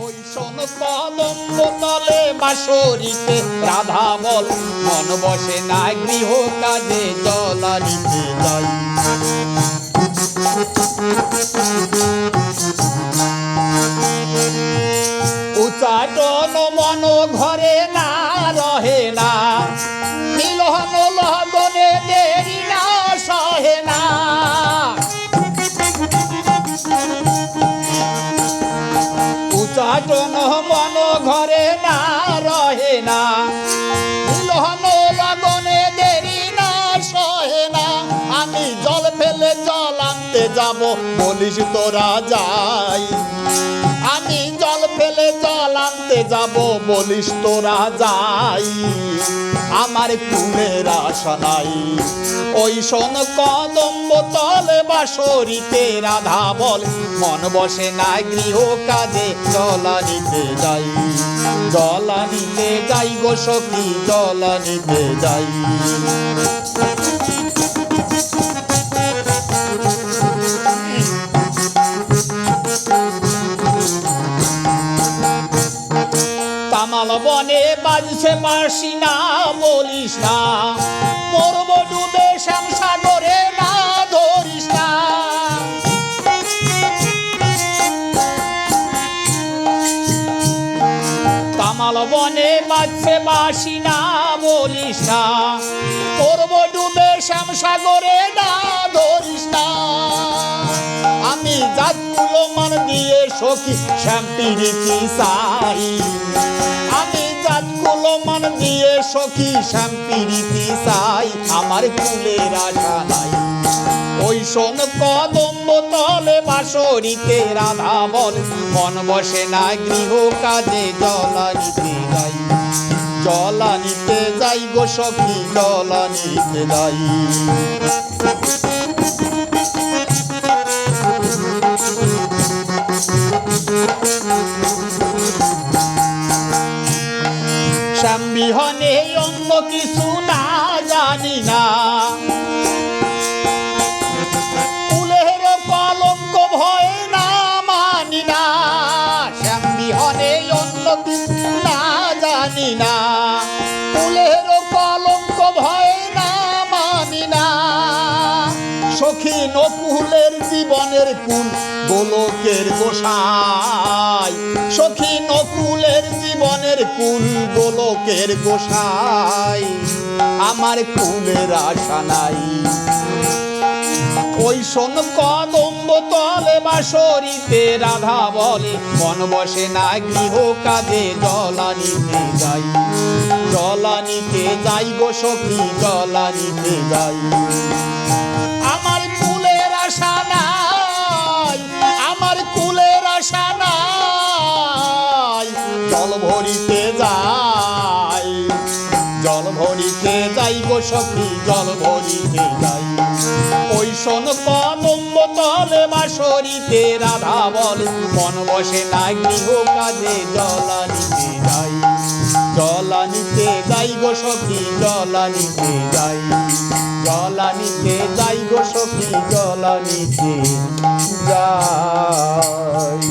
ওই শোন কদম্ব তলে বাসরিতে রাধা বল মন বসে না গৃহ কাজে জলানিতে যাই। উচ্চাটন মন ঘরে না রহে না, মিলন লগনে দেরি না সহে না। উচ্চাটন মন ঘরে না রহে না, মিলন লগনে দেরি না সহে না। আমি জল ফেলে জল আনতে যাব বলিস তোরা যাই। আমি জল ফেলে জল আনতে যাব বলিস তোরা যাই। আমার কুলের আশা নাই। ওই শোন কদম্ব তলে বাসরিতে রাধা বল মন বসে না গৃহ কাজে জলানিতে যাই। জলানিতে যাই গো সখী জলানিতে যাই। তামাল বনে বাজছে বাঁশি না বলিস না, মরব ডুবে শ্যামসাগরে না ধরিস না। তামাল বনে বাজছে বাঁশি না বলিস না, মরব ডুবে শ্যামসাগরে না ধরিস না। আমি জাতগুলো মান দিয়ে সখী শ্যামপিরিতি চাই। আমি জাতগুলো মান দিয়ে সখী শ্যামপিরিতি চাই। আমার কুলের আশা নাই। ওই শোন কদম্ব তলে বাসরিতে রাধা বল মন বসে না গৃহ কাজে জলানিতে যাই। জলানিতে যাই গো সখী জলানিতে যাই। শ্যাম বিহনে অন্য কিছু না জানি না, কুলের কলঙ্ক ভয় না মানি না। শ্যাম বিহনে অন্য কিছু না জানি না, কুলের কলঙ্ক ভয় না মানি না। সখী নকুলের জীবনের কুল গোলকের গোসাই। সখী নকুলের জীবনের কুল গোলকের গোসাই। আমার কুলের আশা নাই। ওই শোন কদম্ব তলে বাসরিতে রাধা বলে মন বসে না গৃহ কাজে জলানিতে যাই। জলানিতে যাই গো সখী জলানিতে যাই। আমার কুলের আশা নাই। আমার কুলের আশা নাই। জল ভরিতে যাই। জল ভরিতে যাই গো সখী জল ভরিতে যাই। ওই শোন কদম্ব তলে বাসরিতে রাধা বল মন বসে না গৃহ কাজে জলানিতে যাই। জলানিতে যাই গো সখী জলানিতে যাই। জলানিতে যাই গো সখী জলানিতে যাই।